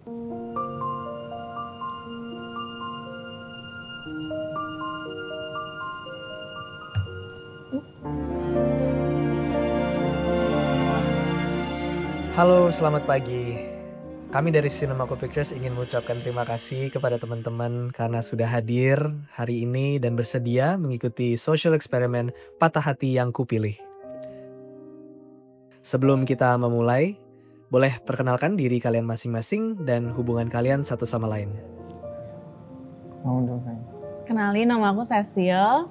Halo, selamat pagi. Kami dari Cinemaco Pictures ingin mengucapkan terima kasih kepada teman-teman karena sudah hadir hari ini dan bersedia mengikuti social eksperimen Patah Hati Yang Kupilih. Sebelum kita memulai, boleh perkenalkan diri kalian masing-masing dan hubungan kalian satu sama lain. Kenalin, nama aku Cecil.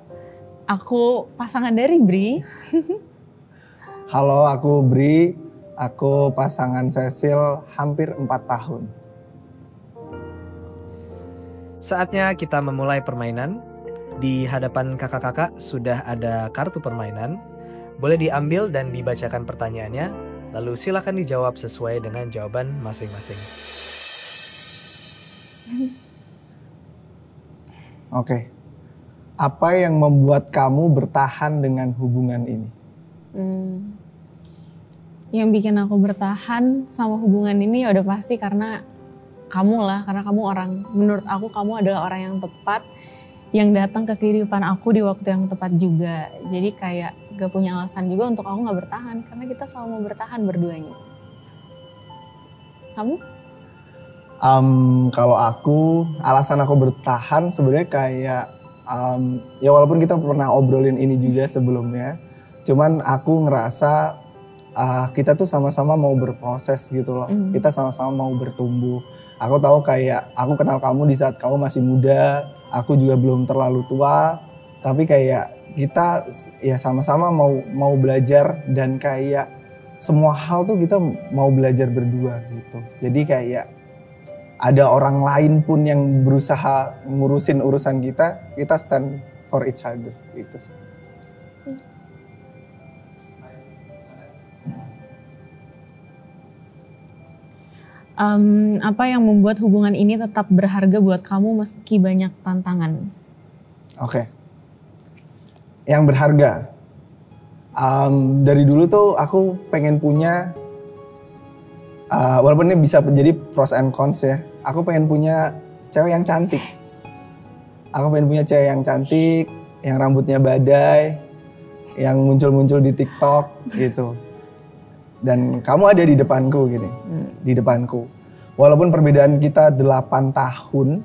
Aku pasangan dari Bri. Halo, aku Bri. Aku pasangan Cecil hampir 4 tahun. Saatnya kita memulai permainan. Di hadapan kakak-kakak sudah ada kartu permainan. Boleh diambil dan dibacakan pertanyaannya, lalu silakan dijawab sesuai dengan jawaban masing-masing. Oke. Apa yang membuat kamu bertahan dengan hubungan ini? Yang bikin aku bertahan sama hubungan ini ya udah pasti karena kamu lah. Karena kamu menurut aku kamu adalah orang yang tepat. Yang datang ke kehidupan aku di waktu yang tepat juga. Jadi kayak gak punya alasan juga untuk aku gak bertahan. Karena kita selalu mau bertahan berduanya. Kamu? Kalau aku, alasan aku bertahan sebenarnya kayak ya walaupun kita pernah obrolin ini juga sebelumnya, cuman aku ngerasa kita tuh sama-sama mau berproses gitu loh. Kita sama-sama mau bertumbuh. Aku tahu kayak aku kenal kamu di saat kamu masih muda, aku juga belum terlalu tua, tapi kayak kita ya sama-sama mau belajar dan kayak semua hal tuh kita mau belajar berdua gitu. Jadi kayak ada orang lain pun yang berusaha ngurusin urusan kita stand for each other gitu. Apa yang membuat hubungan ini tetap berharga buat kamu meski banyak tantangan? Oke. Yang berharga. Dari dulu tuh aku pengen punya, walaupun ini bisa jadi pros and cons ya. Aku pengen punya cewek yang cantik. Aku pengen punya cewek yang cantik, yang rambutnya badai, yang muncul-muncul di TikTok gitu. Dan kamu ada di depanku gini, di depanku. Walaupun perbedaan kita 8 tahun,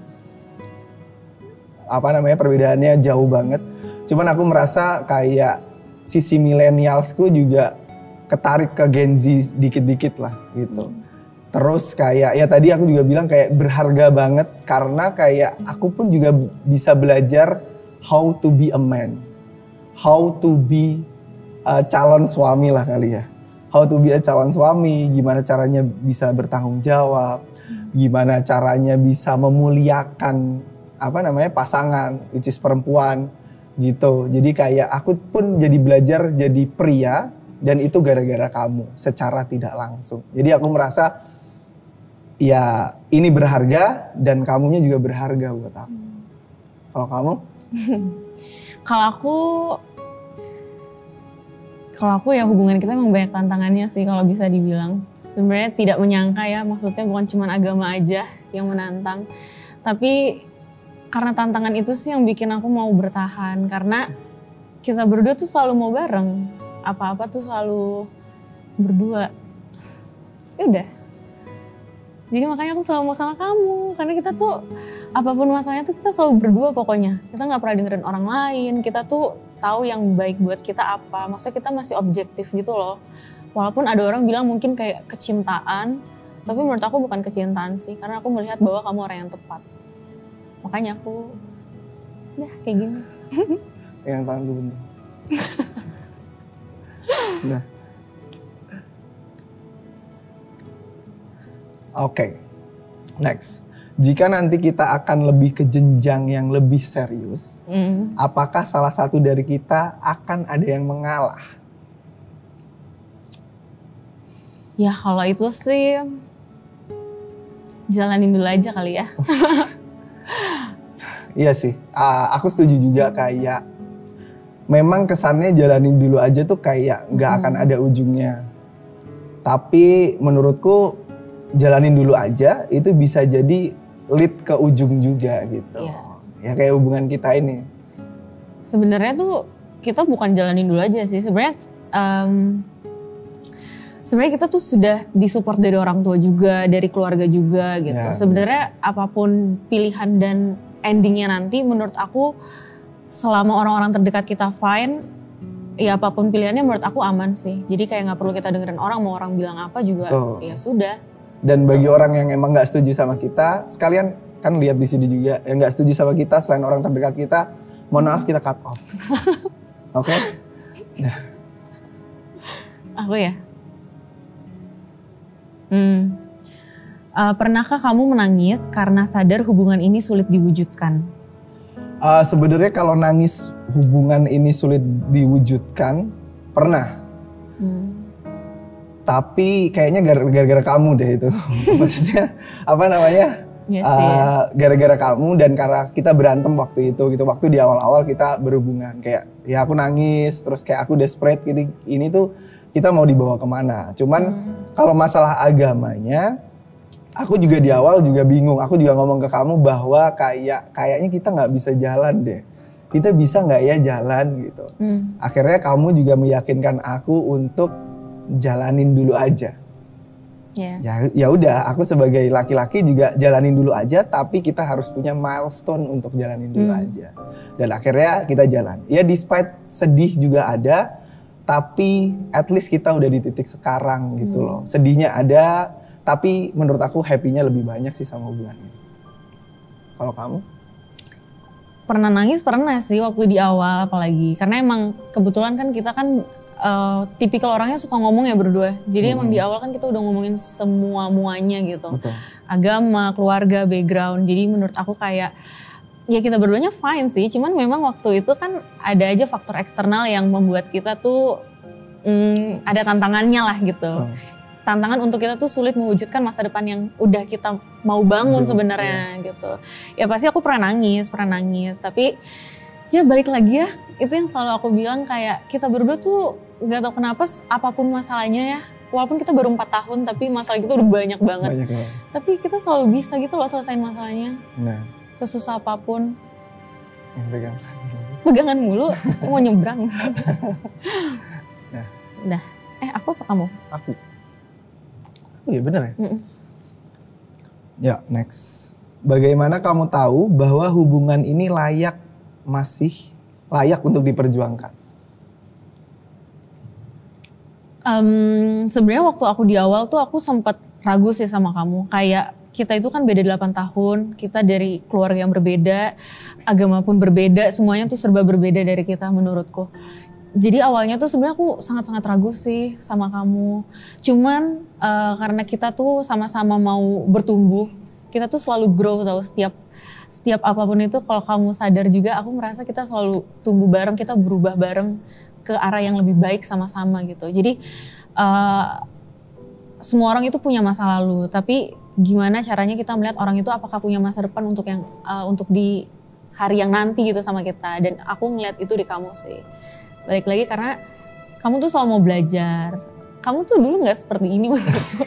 perbedaannya jauh banget. Cuman aku merasa kayak sisi milenialsku juga ketarik ke Gen Z dikit-dikit lah gitu. Terus kayak ya tadi aku juga bilang kayak berharga banget karena kayak aku pun juga bisa belajar how to be a man. How to be calon suami lah kali ya. How to be a calon suami, gimana caranya bisa bertanggung jawab, gimana caranya bisa memuliakan pasangan, which is perempuan gitu. Jadi kayak aku pun jadi belajar jadi pria dan itu gara-gara kamu secara tidak langsung. Jadi aku merasa ya ini berharga dan kamunya juga berharga buat aku. Kalau kamu? Kalau aku ya hubungan kita emang banyak tantangannya sih kalau bisa dibilang. Sebenarnya tidak menyangka ya, maksudnya bukan cuma agama aja yang menantang. Tapi karena tantangan itu sih yang bikin aku mau bertahan. Karena kita berdua tuh selalu mau bareng. Apa-apa tuh selalu berdua. Ya udah. Jadi makanya aku selalu mau sama kamu. Karena kita tuh apapun masalahnya tuh kita selalu berdua pokoknya. Kita gak pernah dengerin orang lain. Kita tuh tahu yang baik buat kita apa. Maksudnya kita masih objektif gitu loh. Walaupun ada orang bilang mungkin kayak kecintaan. Tapi menurut aku bukan kecintaan sih. Karena aku melihat bahwa kamu orang yang tepat. Makanya aku udah kayak gini. Yang tangan dulu bentar. Nah. Oke. Next. Jika nanti kita akan lebih ke jenjang yang lebih serius, apakah salah satu dari kita akan ada yang mengalah? Ya kalau itu sih jalanin dulu aja kali ya. Iya sih, aku setuju juga kayak memang kesannya jalanin dulu aja tuh kayak gak akan ada ujungnya. Tapi menurutku jalanin dulu aja itu bisa jadi lead ke ujung juga gitu. Iya. Ya kayak hubungan kita ini. Sebenarnya tuh kita bukan jalanin dulu aja sih. Sebenarnya kita tuh sudah disupport dari orang tua juga, dari keluarga juga gitu. Ya, sebenarnya apapun pilihan dan endingnya nanti menurut aku selama orang-orang terdekat kita fine, ya apapun pilihannya menurut aku aman sih. Jadi kayak nggak perlu kita dengerin orang, mau orang bilang apa juga ya sudah. Dan bagi orang yang emang nggak setuju sama kita, sekalian kan lihat di sini juga yang nggak setuju sama kita selain orang terdekat kita, mohon maaf kita cut off. Oke? Nah. Aku ya. Pernahkah kamu menangis karena sadar hubungan ini sulit diwujudkan? Sebenarnya kalau nangis hubungan ini sulit diwujudkan, pernah. Tapi kayaknya gara-gara kamu deh itu. Maksudnya apa namanya? Yes, ya. Gara-gara kamu dan karena kita berantem waktu itu gitu. Waktu di awal-awal kita berhubungan. Kayak ya aku nangis, terus kayak aku desperate gitu. Ini tuh kita mau dibawa kemana. Cuman kalau masalah agamanya, aku juga di awal juga bingung. Aku juga ngomong ke kamu bahwa kayaknya kita nggak bisa jalan deh. Kita bisa nggak ya jalan gitu. Akhirnya kamu juga meyakinkan aku untuk jalanin dulu aja. Ya udah, aku sebagai laki-laki juga jalanin dulu aja. Tapi kita harus punya milestone untuk jalanin dulu aja. Dan akhirnya kita jalan. Ya despite sedih juga ada. Tapi at least kita udah di titik sekarang gitu loh. Sedihnya ada, tapi menurut aku happy-nya lebih banyak sih sama hubungan ini. Kalau kamu? Pernah nangis pernah sih waktu di awal apalagi. Karena emang kebetulan kan kita kan tipikal orangnya suka ngomong ya berdua. Jadi emang di awal kan kita udah ngomongin semua-muanya gitu. Betul. Agama, keluarga, background. Jadi menurut aku kayak ya kita berduanya fine sih, cuman memang waktu itu kan ada aja faktor eksternal yang membuat kita tuh ada tantangannya lah gitu. Tantangan untuk kita tuh sulit mewujudkan masa depan yang udah kita mau bangun sebenarnya gitu. Ya pasti aku pernah nangis, tapi ya balik lagi ya, itu yang selalu aku bilang kayak kita berdua tuh gak tau kenapa apapun masalahnya ya, walaupun kita baru 4 tahun tapi masalah kita udah banyak banget. Tapi kita selalu bisa gitu loh selesaiin masalahnya. Nah. Sesusah apapun. Yang pegangan mulu, mau nyebrang. Nah. Udah. Aku apa kamu? Aku ya bener ya? Ya next. Bagaimana kamu tahu bahwa hubungan ini masih layak untuk diperjuangkan? Sebenarnya waktu aku di awal tuh aku sempat ragu sih sama kamu. Kayak kita itu kan beda 8 tahun, kita dari keluarga yang berbeda, agama pun berbeda, semuanya tuh serba berbeda dari kita menurutku. Jadi awalnya tuh sebenarnya aku sangat-sangat ragu sih sama kamu. Cuman karena kita tuh sama-sama mau bertumbuh, kita tuh selalu grow tau setiap apapun itu kalau kamu sadar juga aku merasa kita selalu tumbuh bareng, kita berubah bareng ke arah yang lebih baik sama-sama gitu. Jadi semua orang itu punya masa lalu, tapi gimana caranya kita melihat orang itu apakah punya masa depan untuk di hari yang nanti gitu sama kita. Dan aku ngeliat itu di kamu sih. Balik lagi karena kamu tuh selalu mau belajar. Kamu tuh dulu gak seperti ini menurutku.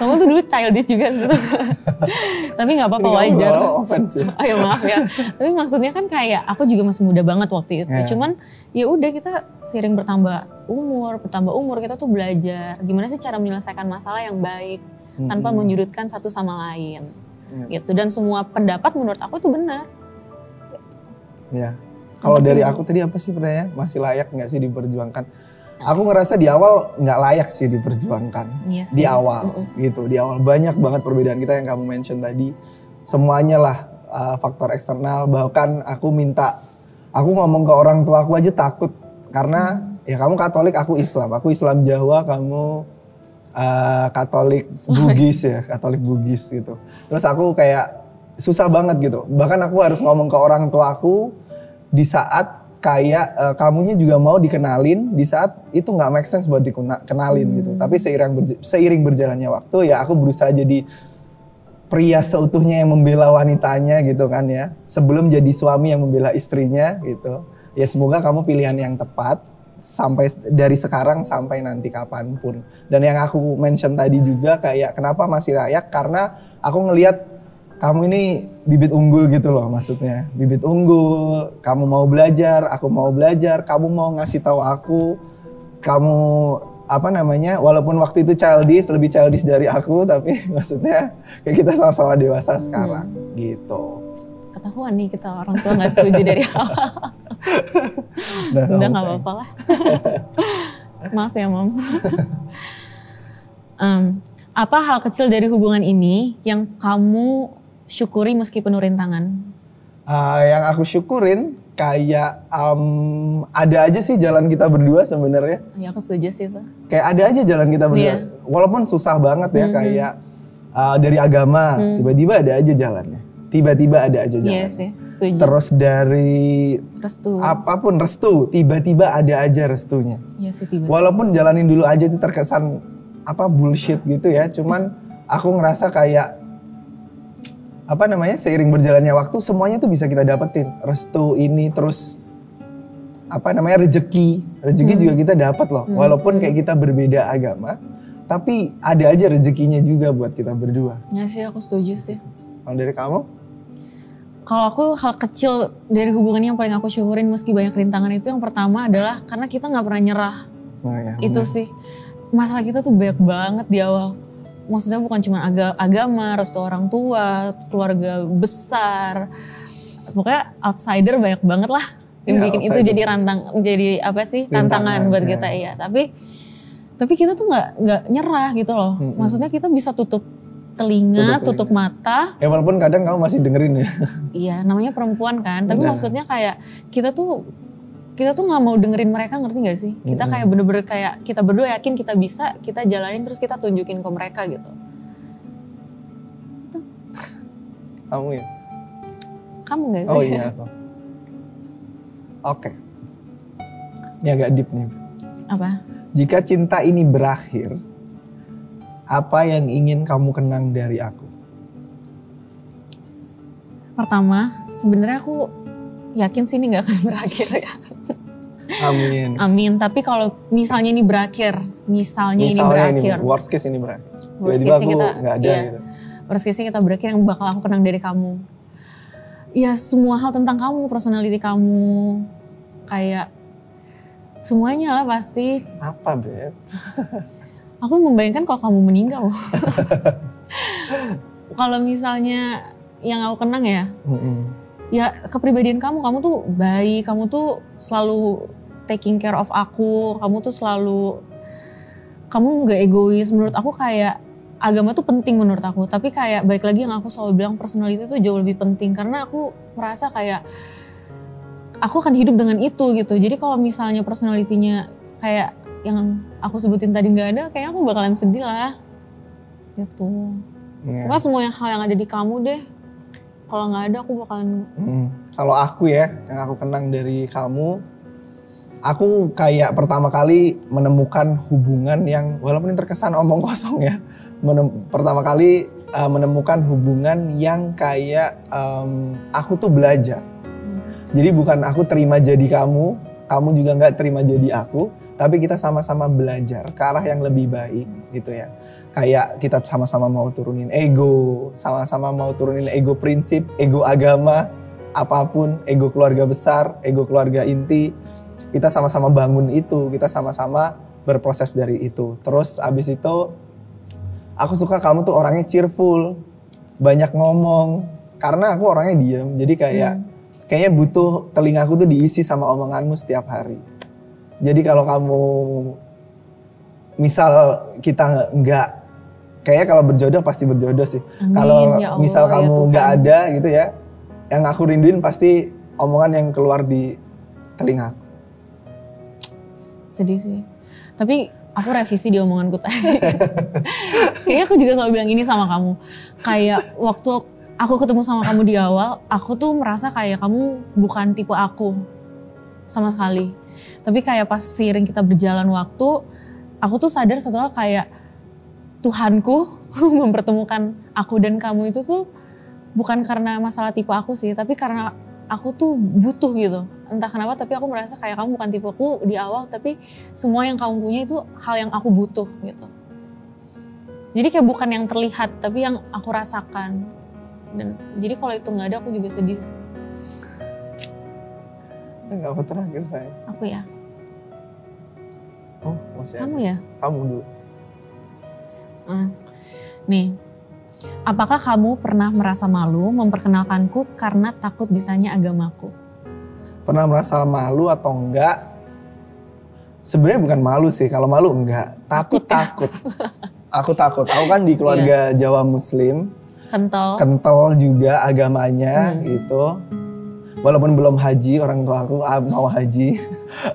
Kamu tuh dulu childish juga gitu. Tapi gak apa-apa, wajar. Oh ya maaf ya. Tapi maksudnya kan kayak aku juga masih muda banget waktu itu. Cuman ya udah kita seiring bertambah umur kita tuh belajar. Gimana sih cara menyelesaikan masalah yang baik. Tanpa menyudutkan satu sama lain gitu. Dan semua pendapat menurut aku itu benar. Ya, kalau dari aku tadi apa sih pertanyaannya? Masih layak nggak sih diperjuangkan? Aku ngerasa di awal nggak layak sih diperjuangkan. Yes, di awal gitu, di awal banyak banget perbedaan kita yang kamu mention tadi. Semuanya lah faktor eksternal. Bahkan aku ngomong ke orang tua aku aja takut karena ya kamu Katolik, aku Islam. Aku Islam Jawa, kamu Katolik Bugis gitu. Terus aku kayak susah banget gitu. Bahkan aku harus ngomong ke orang tua aku di saat kayak kamunya juga mau dikenalin, di saat itu nggak make sense buat dikenalin gitu. Tapi seiring berjalannya waktu ya aku berusaha jadi pria seutuhnya yang membela wanitanya gitu kan ya. Sebelum jadi suami yang membela istrinya gitu. Ya semoga kamu pilihan yang tepat sampai dari sekarang sampai nanti kapanpun. Dan yang aku mention tadi juga kayak kenapa masih layak, karena aku ngelihat kamu ini bibit unggul gitu loh, maksudnya bibit unggul. Kamu mau belajar, aku mau belajar, kamu mau ngasih tahu aku, kamu walaupun waktu itu lebih childish dari aku, tapi maksudnya kayak kita sama-sama dewasa sekarang gitu. Ketahuan nih kita orang tua nggak setuju dari awal. Udah nggak apa-apa lah. Maaf ya Mom. Apa hal kecil dari hubungan ini yang kamu syukuri meski penuh rintangan? Yang aku syukurin kayak ada aja sih jalan kita berdua sebenarnya. Ya aku setuju sih itu. Kayak ada aja jalan kita berdua. Walaupun susah banget ya kayak dari agama tiba-tiba ada aja jalannya. Tiba-tiba ada aja jalan. Iya sih, setuju. Terus dari restu. Apapun restu, tiba-tiba ada aja restunya. Iya sih tiba-tiba. Walaupun jalanin dulu aja itu terkesan bullshit gitu ya, cuman aku ngerasa kayak seiring berjalannya waktu semuanya tuh bisa kita dapetin. Restu ini terus rezeki juga kita dapat loh. Walaupun kayak kita berbeda agama, tapi ada aja rezekinya juga buat kita berdua. Ya sih aku setuju sih. Kalau dari kamu? Kalau aku hal kecil dari hubungan yang paling aku syukurin meski banyak rintangan itu yang pertama adalah karena kita nggak pernah nyerah. Oh, ya, itu sih masalah kita tuh banyak banget di awal. Maksudnya bukan cuma agama, restu orang tua, keluarga besar, pokoknya outsider banyak banget lah yang bikin outsider. Itu jadi tantangan buat kita ya. Tapi kita tuh nggak nyerah gitu loh. Maksudnya kita bisa tutup telinga, tutup mata. Ya walaupun kadang kamu masih dengerin ya. Iya, namanya perempuan kan. Tapi maksudnya kayak kita tuh nggak mau dengerin mereka, ngerti gak sih? Kita kayak bener-bener kayak kita berdua yakin kita bisa, kita jalanin terus kita tunjukin ke mereka gitu. Tuh. Kamu ya? Kamu gak sih? Oh iya aku. Oke. Ini agak deep nih. Apa? Jika cinta ini berakhir, apa yang ingin kamu kenang dari aku? Pertama, sebenarnya aku yakin sih ini gak akan berakhir ya. Amin. Amin. Tapi kalau misalnya ini berakhir, ini berakhir. Worst case ini berakhir. Worst Tiba-tiba case aku kita gak ada gitu. Worst case kita berakhir, yang bakal aku kenang dari kamu. Ya semua hal tentang kamu, personality kamu, kayak semuanya lah pasti. Apa Beb? Aku membayangkan kalau kamu meninggal. Kalau misalnya yang aku kenang ya, ya kepribadian kamu tuh baik, kamu tuh selalu taking care of aku, kamu tuh selalu, kamu gak egois. Menurut aku kayak agama tuh penting menurut aku, tapi kayak balik lagi yang aku selalu bilang personality tuh jauh lebih penting, karena aku merasa kayak aku akan hidup dengan itu gitu. Jadi kalau misalnya personality-nya kayak yang aku sebutin tadi nggak ada, kayaknya aku bakalan sedih lah gitu. Pokoknya semua hal yang ada di kamu deh, kalau nggak ada aku bakalan. Kalau aku ya, yang aku kenang dari kamu, aku kayak pertama kali menemukan hubungan yang walaupun ini terkesan omong kosong ya, pertama kali menemukan hubungan yang kayak aku tuh belajar. Jadi bukan aku terima jadi kamu juga nggak terima jadi aku, tapi kita sama-sama belajar ke arah yang lebih baik gitu ya. Kayak kita sama-sama mau turunin ego, sama-sama mau turunin ego prinsip, ego agama, apapun, ego keluarga besar, ego keluarga inti. Kita sama-sama bangun itu, kita sama-sama berproses dari itu. Terus abis itu aku suka kamu tuh orangnya cheerful, banyak ngomong, karena aku orangnya diem, jadi kayaknya butuh telingaku tuh diisi sama omonganmu setiap hari. Jadi kalau kamu, misal kita nggak, kayaknya kalau berjodoh pasti berjodoh sih. Kalau ya misal Allah, kamu ya nggak ada gitu ya, yang aku rinduin pasti omongan yang keluar di telingaku. Sedih sih. Tapi aku revisi di omonganku tadi. Kayaknya aku juga selalu bilang ini sama kamu. Kayak waktu aku ketemu sama kamu di awal, aku tuh merasa kayak kamu bukan tipe aku sama sekali. Tapi kayak pas seiring kita berjalan waktu, aku tuh sadar satu hal kayak Tuhanku mempertemukan aku dan kamu itu tuh bukan karena masalah tipe aku sih, tapi karena aku tuh butuh gitu. entah kenapa tapi aku merasa kayak kamu bukan tipeku di awal, tapi semua yang kamu punya itu hal yang aku butuh gitu. Jadi kayak bukan yang terlihat tapi yang aku rasakan. Dan jadi kalau itu nggak ada aku juga sedih sih. Enggak, apa terakhir saya? Aku ya. Oh, masih Kamu ada. ya? Kamu dulu. Nih, apakah kamu pernah merasa malu memperkenalkanku karena takut ditanya agamaku? Pernah merasa malu atau enggak? Sebenarnya bukan malu sih, kalau malu enggak. Tapi takut. Aku takut. Aku kan di keluarga Jawa Muslim. Kental juga agamanya gitu. Walaupun belum haji, orang tua aku mau haji.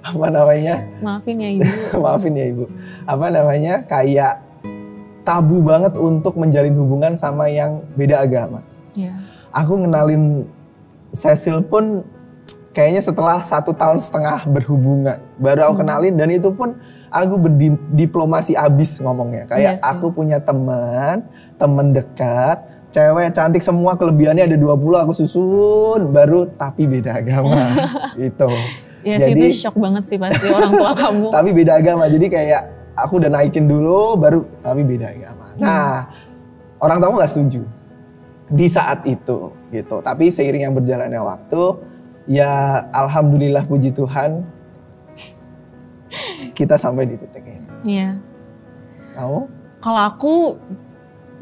Apa namanya? Maafin ya ibu. Maafin ya ibu. Apa namanya? Kayak tabu banget untuk menjalin hubungan sama yang beda agama. Yeah. Aku ngenalin Cecil pun kayaknya setelah 1,5 tahun berhubungan. Baru aku kenalin dan itu pun aku berdiplomasi abis ngomongnya. Kayak aku punya teman dekat, cewek cantik semua, kelebihannya ada 20, aku susun, baru tapi beda agama gitu. Ya jadi, itu shock banget sih pasti orang tua kamu. Tapi beda agama, jadi kayak aku udah naikin dulu, baru tapi beda agama. Nah, orang tua aku gak setuju di saat itu gitu. Tapi seiring yang berjalannya waktu, ya alhamdulillah puji Tuhan, kita sampai di titik ini. Iya. Kamu? Kalau aku,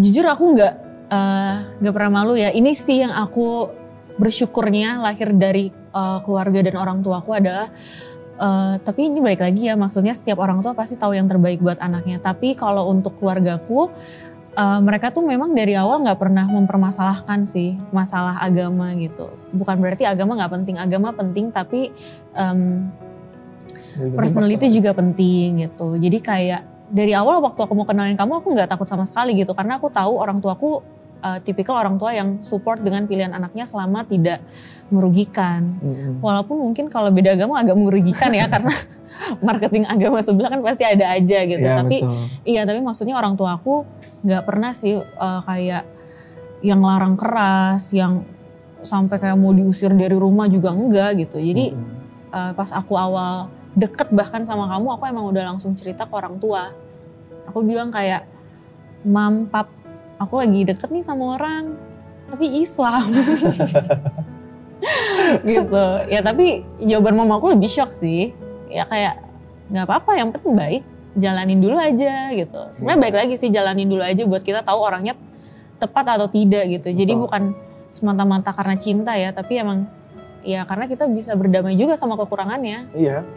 jujur aku nggak pernah malu ya. Ini sih yang aku bersyukurnya lahir dari keluarga dan orang tuaku adalah, tapi ini balik lagi ya, maksudnya setiap orang tua pasti tahu yang terbaik buat anaknya. Tapi kalau untuk keluargaku, mereka tuh memang dari awal nggak pernah mempermasalahkan sih masalah agama gitu. Bukan berarti agama nggak penting, agama penting, tapi personality juga penting gitu. Jadi kayak dari awal waktu aku mau kenalin kamu, aku nggak takut sama sekali gitu, karena aku tahu orang tuaku tipikal orang tua yang support dengan pilihan anaknya selama tidak merugikan. Walaupun mungkin kalau beda agama agak merugikan ya, karena marketing agama sebelah kan pasti ada aja gitu. Ya, tapi betul. Iya, tapi maksudnya orang tua aku nggak pernah sih kayak yang larang keras, yang sampai kayak mau diusir dari rumah juga enggak gitu. Jadi pas aku awal deket bahkan sama kamu, aku emang udah langsung cerita ke orang tua. Aku bilang kayak, Mam, Pap, aku lagi deket nih sama orang, tapi Islam. Gitu. Ya tapi jawaban mama aku lebih shock sih. Ya kayak gak apa-apa, yang penting baik, jalanin dulu aja gitu. Sebenarnya baik lagi sih, jalanin dulu aja buat kita tahu orangnya tepat atau tidak gitu. Jadi bukan semata-mata karena cinta ya, tapi emang ya karena kita bisa berdamai juga sama kekurangannya. Iya.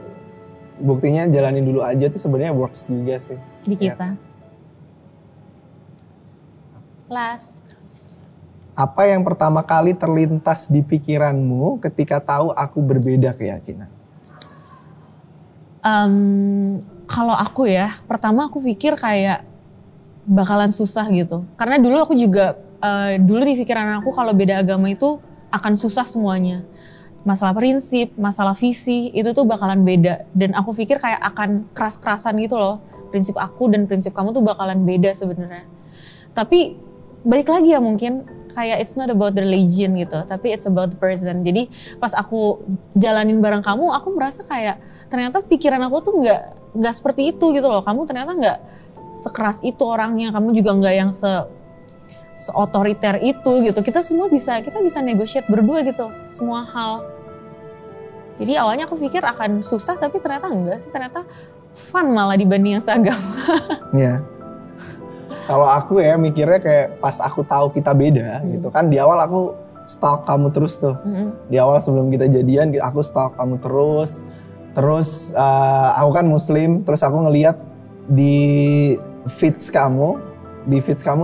Buktinya jalanin dulu aja tuh sebenarnya works juga sih. Di kita. Last. Apa yang pertama kali terlintas di pikiranmu ketika tahu aku berbeda keyakinan? Kalau aku ya, pertama aku pikir kayak bakalan susah gitu. Karena dulu aku juga, dulu di pikiran aku kalau beda agama itu akan susah semuanya. Masalah prinsip, masalah visi, itu tuh bakalan beda. Dan aku pikir kayak akan keras-kerasan gitu loh. Prinsip aku dan prinsip kamu tuh bakalan beda sebenarnya. Tapi balik lagi ya mungkin, kayak it's not about the religion gitu, tapi it's about the person. Jadi pas aku jalanin bareng kamu, aku merasa kayak ternyata pikiran aku tuh nggak seperti itu gitu loh. Kamu ternyata nggak sekeras itu orangnya, kamu juga nggak yang se-otoriter itu gitu. Kita bisa negotiate berdua gitu, semua hal. Jadi awalnya aku pikir akan susah, tapi ternyata enggak sih, ternyata fun malah dibanding yang seagama. Iya. Kalau aku ya mikirnya kayak pas aku tahu kita beda gitu kan, di awal aku stalk kamu terus tuh. Di awal sebelum kita jadian aku stalk kamu terus. Terus aku kan muslim, terus aku ngeliat di feeds kamu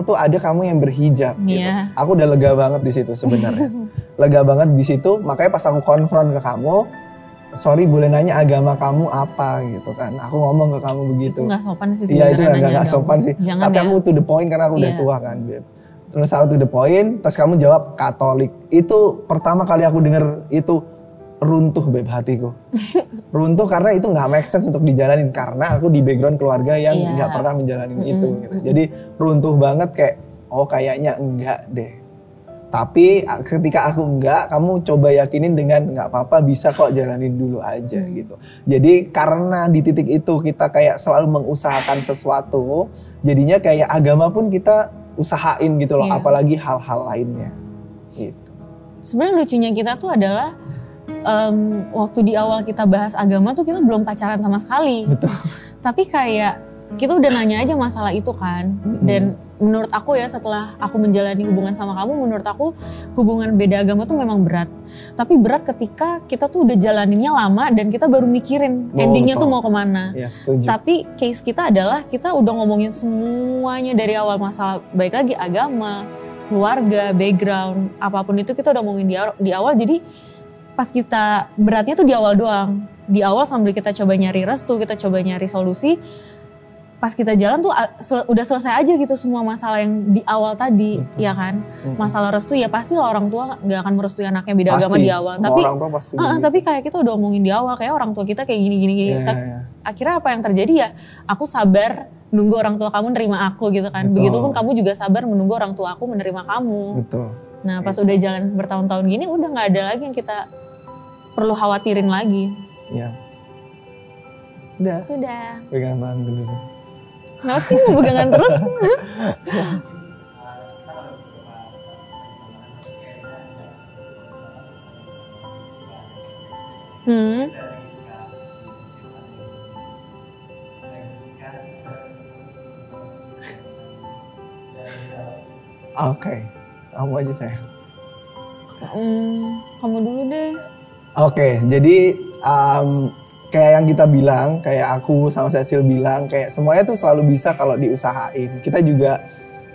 tuh ada kamu yang berhijab gitu. Aku udah lega banget di situ sebenarnya. Lega banget di situ, makanya pas aku konfront ke kamu, sorry boleh nanya agama kamu apa gitu kan. Aku ngomong ke kamu begitu. Itu gak sopan sih sebenarnya. Iya itu gak sopan sih. Jangan tapi ya. aku to the point karena aku udah tua kan Beb. Terus aku to the point, terus kamu jawab Katolik. Itu pertama kali aku denger itu runtuh Beb hatiku. Runtuh karena itu gak make sense untuk dijalanin. Karena aku di background keluarga yang gak pernah menjalanin itu gitu. Jadi runtuh banget kayak, oh kayaknya enggak deh. Tapi ketika aku enggak, kamu coba yakinin dengan nggak apa-apa, bisa kok, jalanin dulu aja gitu. Jadi karena di titik itu kita kayak selalu mengusahakan sesuatu, jadinya kayak agama pun kita usahain gitu loh, apalagi hal-hal lainnya gitu. Sebenarnya lucunya kita tuh adalah waktu di awal kita bahas agama tuh kita belum pacaran sama sekali. Betul. Tapi kayak kita udah nanya aja masalah itu kan. Dan menurut aku ya, setelah aku menjalani hubungan sama kamu, menurut aku hubungan beda agama tuh memang berat. Tapi berat ketika kita tuh udah jalaninnya lama dan kita baru mikirin endingnya tuh mau kemana. Ya, setuju. Tapi case kita adalah kita udah ngomongin semuanya dari awal, masalah baik lagi agama, keluarga, background, apapun itu kita udah ngomongin di awal. Jadi pas kita beratnya tuh di awal doang. Di awal sambil kita coba nyari restu, kita coba nyari solusi. Pas kita jalan tuh udah selesai aja gitu semua masalah yang di awal tadi, ya kan. Masalah restu ya pasti lah, orang tua gak akan merestui anaknya beda agama di awal. Tapi kayak kita udah omongin di awal, kayak orang tua kita kayak gini. Akhirnya apa yang terjadi ya, aku sabar nunggu orang tua kamu nerima aku gitu kan. Begitupun kamu juga sabar menunggu orang tua aku menerima kamu. Betul. Nah pas udah jalan bertahun-tahun gini, udah gak ada lagi yang kita perlu khawatirin lagi. Iya. Sudah. Pegang tangan dulu. Kenapa sih mau pegangan terus? Oke, kamu aja sayang. Kamu dulu deh. Oke, jadi kayak yang kita bilang, kayak aku sama Cecil bilang, kayak semuanya tuh selalu bisa kalau diusahain. Kita juga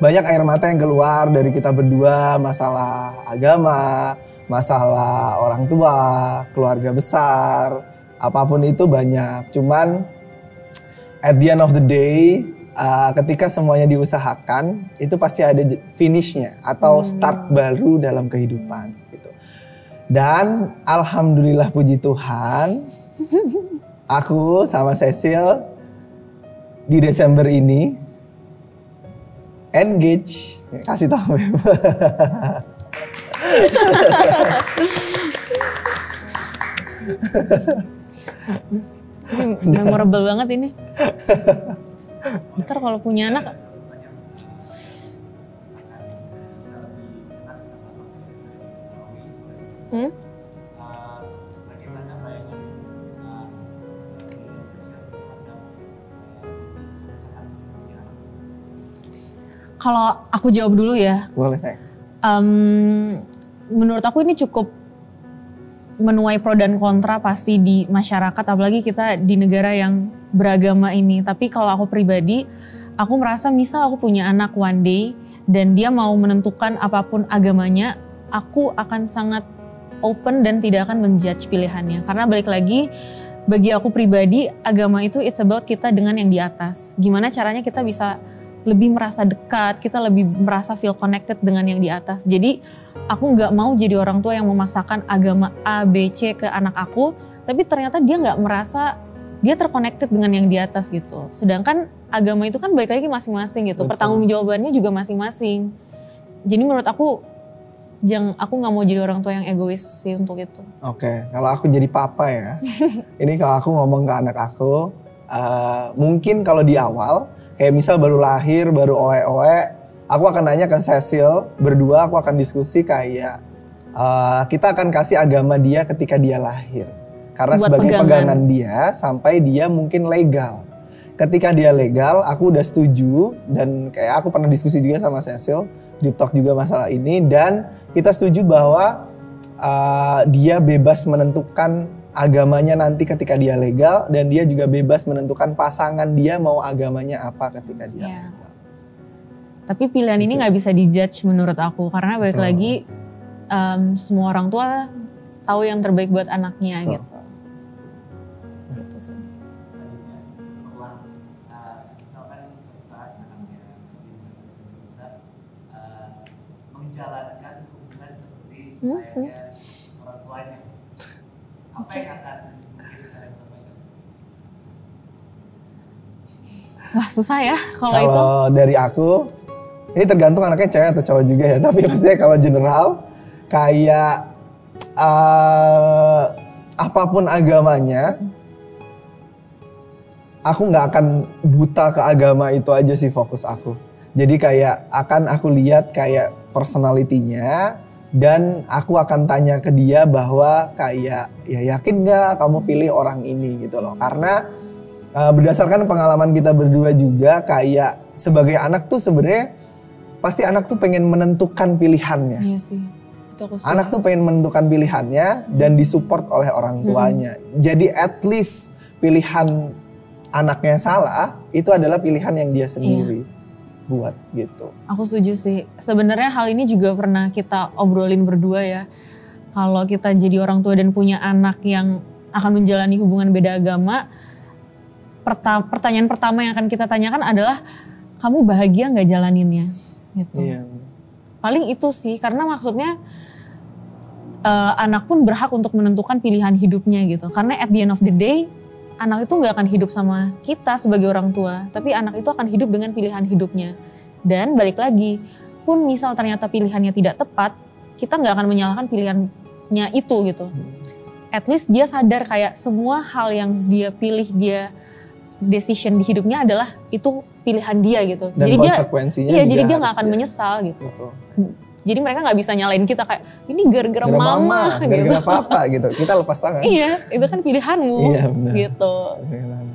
banyak air mata yang keluar dari kita berdua, masalah agama, masalah orang tua, keluarga besar, apapun itu banyak. Cuman at the end of the day, ketika semuanya diusahakan, itu pasti ada finishnya atau start baru dalam kehidupan. Gitu. Dan alhamdulillah puji Tuhan, aku sama Cecil di Desember ini engage. Kasih tahu. Memorable banget ini. Ntar kalau punya anak. Kalau aku jawab dulu ya. Boleh saya. Menurut aku ini cukup menuai pro dan kontra pasti di masyarakat, apalagi kita di negara yang beragama ini. Tapi kalau aku pribadi, aku merasa misal aku punya anak one day dan dia mau menentukan apapun agamanya, aku akan sangat open dan tidak akan menjudge pilihannya. Karena balik lagi, bagi aku pribadi, agama itu it's about kita dengan yang di atas. Gimana caranya kita bisa lebih merasa dekat, kita lebih merasa feel connected dengan yang di atas. Jadi aku nggak mau jadi orang tua yang memaksakan agama A, B, C ke anak aku, tapi ternyata dia nggak merasa dia terconnected dengan yang di atas gitu. Sedangkan agama itu kan balik lagi masing-masing gitu, pertanggungjawabannya juga masing-masing. Jadi menurut aku, aku nggak mau jadi orang tua yang egois sih untuk itu. Oke, kalau aku jadi papa ya, ini kalau aku ngomong ke anak aku, mungkin kalau di awal, kayak misal baru lahir, baru oe-oe, aku akan nanya ke Cecil, berdua aku akan diskusi kayak kita akan kasih agama dia ketika dia lahir. Karena buat sebagai pegangan dia sampai dia mungkin legal. Ketika dia legal, aku udah setuju dan kayak aku pernah diskusi juga sama Cecil, deep talk juga masalah ini, dan kita setuju bahwa dia bebas menentukan agamanya nanti ketika dia legal, dan dia juga bebas menentukan pasangan dia mau agamanya apa ketika dia legal. Tapi pilihan ini nggak bisa dijudge menurut aku, karena balik lagi semua orang tua tahu yang terbaik buat anaknya gitu. Gitu sih. Setelah misalkan suatu saat anaknya bisa menjalankan hubungan seperti layaknya orang tuanya, apa yang akan kalian sampaikan? Wah susah ya kalau itu. Kalau dari aku, ini tergantung anaknya cewek atau cowok juga ya. Tapi maksudnya kalau general kayak apapun agamanya, aku nggak akan buta ke agama itu aja sih fokus aku. Jadi kayak akan aku lihat kayak personalitinya dan aku akan tanya ke dia bahwa kayak ya yakin nggak kamu pilih orang ini gitu loh. Karena berdasarkan pengalaman kita berdua juga kayak sebagai anak tuh sebenarnya pasti anak tuh pengen menentukan pilihannya. Iya sih. Itu aku suka. Anak tuh pengen menentukan pilihannya dan disupport oleh orang tuanya. Jadi at least pilihan anaknya salah itu adalah pilihan yang dia sendiri buat gitu. Aku setuju sih. Sebenarnya hal ini juga pernah kita obrolin berdua ya. Kalau kita jadi orang tua dan punya anak yang akan menjalani hubungan beda agama, pertanyaan pertama yang akan kita tanyakan adalah kamu bahagia nggak jalaninnya? Gitu. Iya. Paling itu sih, karena maksudnya anak pun berhak untuk menentukan pilihan hidupnya gitu. Karena at the end of the day, anak itu nggak akan hidup sama kita sebagai orang tua, tapi anak itu akan hidup dengan pilihan hidupnya. Dan balik lagi, pun misal ternyata pilihannya tidak tepat, kita nggak akan menyalahkan pilihannya itu gitu. At least dia sadar kayak semua hal yang dia pilih, dia decision di hidupnya adalah itu pilihan dia gitu. Dan jadi konsekuensinya dia, juga jadi dia nggak harus akan dia. menyesal gitu. Betul. Jadi mereka nggak bisa nyalain kita kayak ini gara-gara mama gitu. Gara-gara papa gitu. Kita lepas tangan. Iya, itu kan pilihanmu. Iya, benar. Gitu.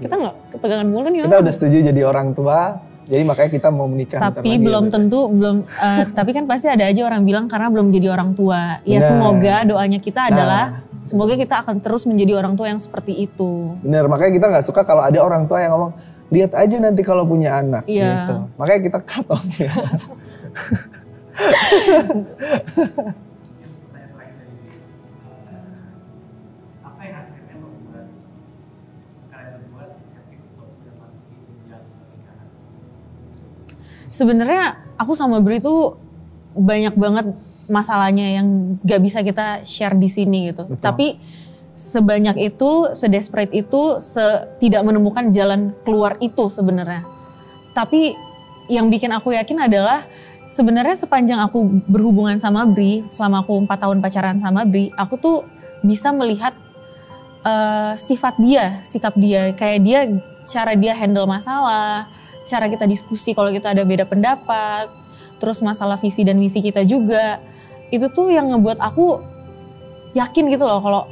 Kita nggak ketegangan mulu nih. Kita udah setuju jadi orang tua, jadi makanya kita mau menikah. Tapi belum tentu, tapi kan pasti ada aja orang bilang karena belum jadi orang tua. Ya Benar. semoga doanya kita adalah semoga kita akan terus menjadi orang tua yang seperti itu. Bener, makanya kita nggak suka kalau ada orang tua yang ngomong, lihat aja nanti kalau punya anak Iya. gitu. Makanya kita cut off ya. Apa yang akhirnya membuat kalian berdua yakin untuk memasuki jenjang pernikahan? Sebenarnya aku sama Bri tuh banyak banget masalahnya yang gak bisa kita share di sini gitu. Betul. Tapi sebanyak itu, sedesperate itu, tidak menemukan jalan keluar itu sebenarnya. Tapi yang bikin aku yakin adalah sebenarnya sepanjang aku berhubungan sama Bri, selama aku 4 tahun pacaran sama Bri, aku tuh bisa melihat sifat dia, sikap dia, kayak dia, cara dia handle masalah, cara kita diskusi kalau kita ada beda pendapat, terus masalah visi dan misi kita juga, itu tuh yang ngebuat aku yakin gitu loh kalau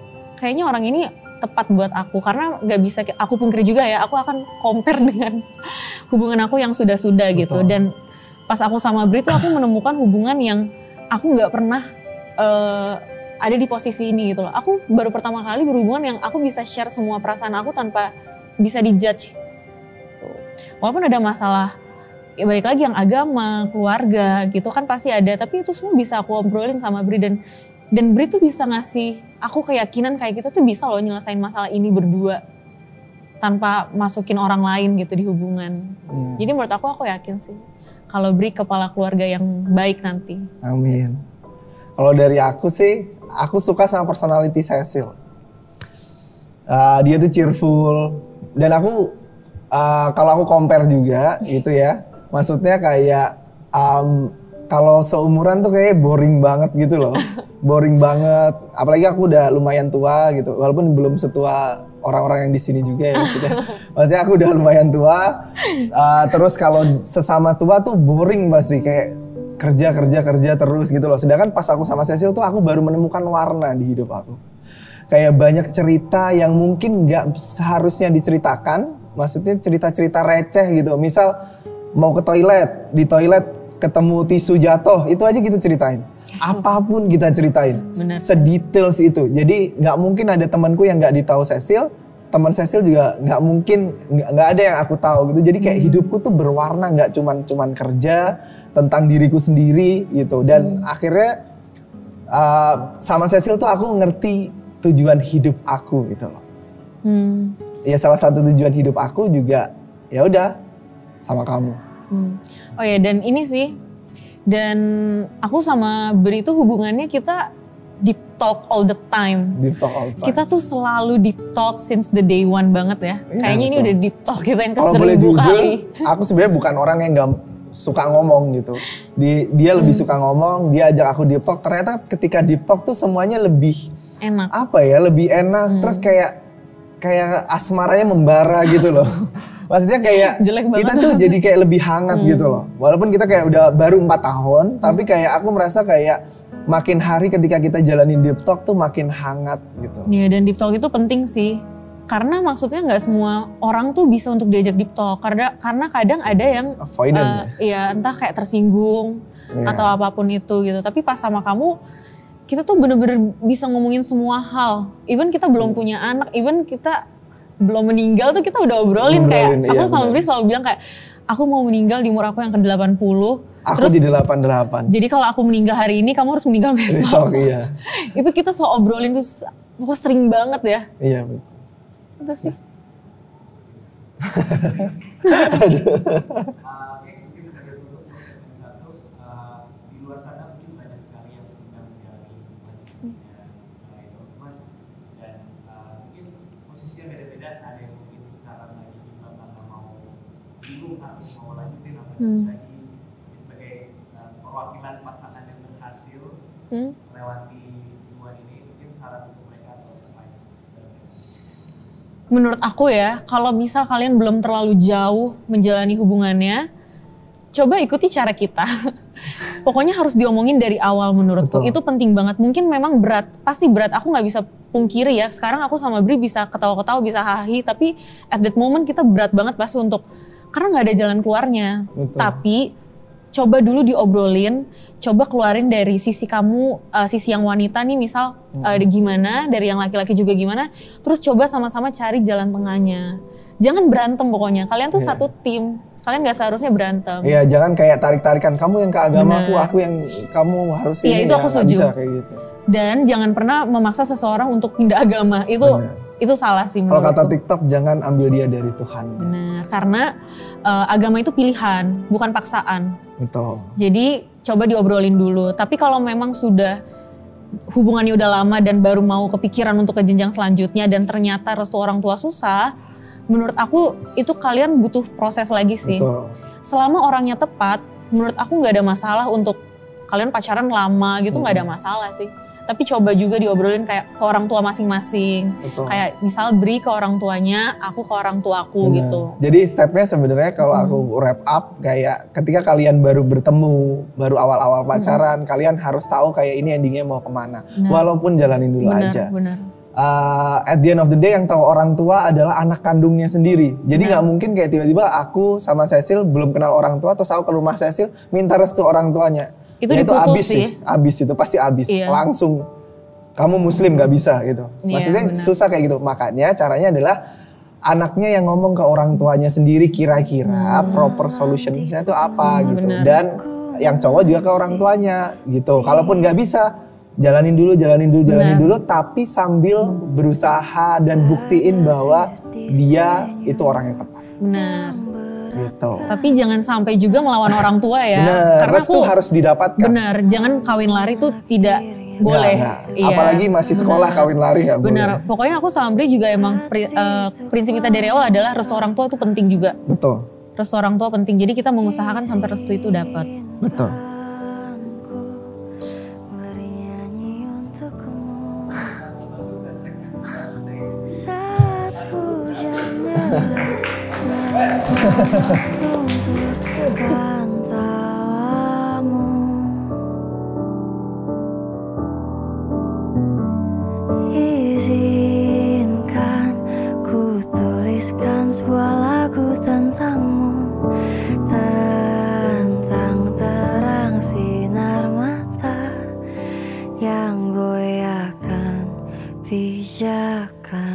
kayaknya orang ini tepat buat aku, karena gak bisa aku pungkiri juga ya, aku akan compare dengan hubungan aku yang sudah-sudah gitu. Dan pas aku sama Bri tuh aku menemukan hubungan yang aku gak pernah ada di posisi ini gitu loh. Aku baru pertama kali berhubungan yang aku bisa share semua perasaan aku tanpa bisa dijudge. Walaupun ada masalah, ya balik lagi yang agama, keluarga gitu kan pasti ada, tapi itu semua bisa aku obrolin sama Bri dan Bri tuh bisa ngasih aku keyakinan kayak kita tuh bisa loh nyelesain masalah ini berdua tanpa masukin orang lain gitu di hubungan. Jadi menurut aku yakin sih kalau Bri kepala keluarga yang baik nanti. Amin. Kalau dari aku sih, aku suka sama personality Cecil. Dia tuh cheerful dan aku kalau aku compare juga gitu ya, maksudnya kayak kalau seumuran tuh kayak boring banget gitu loh. Boring banget. Apalagi aku udah lumayan tua gitu. Walaupun belum setua orang-orang yang di sini juga ya maksudnya. Maksudnya aku udah lumayan tua. Terus kalau sesama tua tuh boring pasti kayak kerja terus gitu loh. Sedangkan pas aku sama Cecil tuh aku baru menemukan warna di hidup aku. Kayak banyak cerita yang mungkin nggak seharusnya diceritakan. Maksudnya cerita-cerita receh gitu. Misal mau ke toilet, di toilet ketemu tisu jatuh, itu aja kita ceritain. Apapun kita ceritain. Bener. Sedetail itu. Jadi nggak mungkin ada temanku yang nggak ditahu Cecil, teman Cecil juga nggak mungkin nggak ada yang aku tahu gitu. Jadi kayak hidupku tuh berwarna, nggak cuman kerja, tentang diriku sendiri gitu. Dan akhirnya sama Cecil tuh aku ngerti tujuan hidup aku gitu loh. Ya salah satu tujuan hidup aku juga ya udah sama kamu. Oh ya, dan ini sih, dan aku sama Bri itu hubungannya kita deep talk all the time. Deep talk all the time. Kita tuh selalu deep talk since the day one banget ya. Iya, Kayaknya ini betul. udah deep talk kita yang Kalau boleh ke-1000 jujur, kali. aku sebenarnya bukan orang yang suka ngomong gitu. Dia lebih suka ngomong, dia ajak aku deep talk. Ternyata ketika deep talk tuh semuanya lebih Enak. lebih enak. Terus kayak asmaranya membara gitu loh. Maksudnya kayak Jelek banget. kita tuh jadi kayak lebih hangat gitu loh. Walaupun kita kayak udah baru 4 tahun, tapi kayak aku merasa kayak makin hari ketika kita jalanin deep talk tuh makin hangat gitu. Iya, dan deep talk itu penting sih. Karena maksudnya nggak semua orang tuh bisa untuk diajak deep talk. Karena kadang ada yang Avoidant ya entah kayak tersinggung Iya. atau apapun itu gitu. Tapi pas sama kamu, kita tuh bener-bener bisa ngomongin semua hal. Even kita belum punya anak, even kita belum meninggal tuh kita udah obrolin kayak, aku iya, sama benar. Bri selalu bilang kayak, aku mau meninggal di umur aku yang ke-80. Aku Terus di 88. jadi kalau aku meninggal hari ini, kamu harus meninggal besok. Besok iya. Itu kita so obrolin tuh, pokoknya sering banget ya. Iya betul. Itu sih. Mungkin sebagai penutup yang satu, di luar sana mungkin banyak sekali yang sedang menjalani hubungan teman dan mungkin posisinya beda-beda. Ada yang mungkin sekarang lagi juga karena mau bingung harus mau lanjutin atau lagi sebagai perwakilan pasangan yang berhasil melewati hubungan ini, mungkin saran untuk mereka atau advice. Menurut aku ya, kalau misal kalian belum terlalu jauh menjalani hubungannya, coba ikuti cara kita. Pokoknya harus diomongin dari awal menurutku. Betul. Itu penting banget. Mungkin memang berat, pasti berat. Aku nggak bisa pungkiri ya. Sekarang aku sama Bri bisa ketawa-ketawa, bisa hahi. Tapi at that moment kita berat banget pasti untuk, karena nggak ada jalan keluarnya. Betul. Tapi coba dulu diobrolin, coba keluarin dari sisi kamu, sisi yang wanita nih misal gimana, dari yang laki-laki juga gimana, terus coba sama-sama cari jalan tengahnya. Jangan berantem pokoknya, kalian tuh satu tim, kalian gak seharusnya berantem. Iya, jangan kayak tarik-tarikan, kamu yang ke agamaku, Bener. aku yang kamu harus Iya, ini itu ya, aku nggak setuju. bisa kayak gitu. Dan jangan pernah memaksa seseorang untuk pindah agama, itu salah sih Kalau menurutku. kata TikTok, jangan ambil dia dari Tuhan. Benar, karena agama itu pilihan, bukan paksaan. Betul. Jadi coba diobrolin dulu. Tapi kalau memang sudah hubungannya udah lama dan baru mau kepikiran untuk ke jenjang selanjutnya dan ternyata restu orang tua susah, menurut aku itu kalian butuh proses lagi sih. Betul. Selama orangnya tepat, menurut aku nggak ada masalah untuk kalian pacaran lama gitu, nggak ada masalah sih. Tapi coba juga diobrolin kayak ke orang tua masing-masing. Betul. Kayak misal Bri ke orang tuanya, aku ke orang tuaku Benar. gitu. Jadi stepnya sebenarnya kalau aku wrap up kayak ketika kalian baru bertemu, baru awal-awal pacaran, kalian harus tahu kayak ini endingnya mau kemana. Walaupun jalanin dulu aja. Benar. At the end of the day yang tahu orang tua adalah anak kandungnya sendiri. Jadi nggak mungkin kayak tiba-tiba aku sama Cecil belum kenal orang tua, terus aku ke rumah Cecil minta restu orang tuanya. Itu Ya dipukul abis sih. abis itu pasti abis. Iya. Langsung kamu muslim nggak bisa gitu. Iya, Maksudnya benar. susah kayak gitu. Makanya caranya adalah anaknya yang ngomong ke orang tuanya sendiri kira-kira proper solutionnya itu apa gitu. benar. Dan yang cowok juga ke orang tuanya gitu. Kalaupun nggak bisa, jalanin dulu, tapi sambil berusaha dan buktiin bahwa dia itu orang yang tepat. Benar. Gitu. Tapi jangan sampai juga melawan orang tua ya. Bener, Karena restu harus didapatkan. benar, jangan kawin lari tuh tidak boleh. Nggak. Iya. Apalagi masih sekolah Benar. kawin lari nggak boleh. Benar. Pokoknya aku sama Bri juga emang prinsip kita dari awal adalah restu orang tua itu penting juga. Betul, Restu orang tua penting. Jadi kita mengusahakan sampai restu itu dapat. betul. Bernyanyi untukmu saat hujan deras menunturkan tawamu. Izinkan ku tuliskan sebuah lagu tentangmu, tentang terang sinar mata yang goyahkan pijakanku.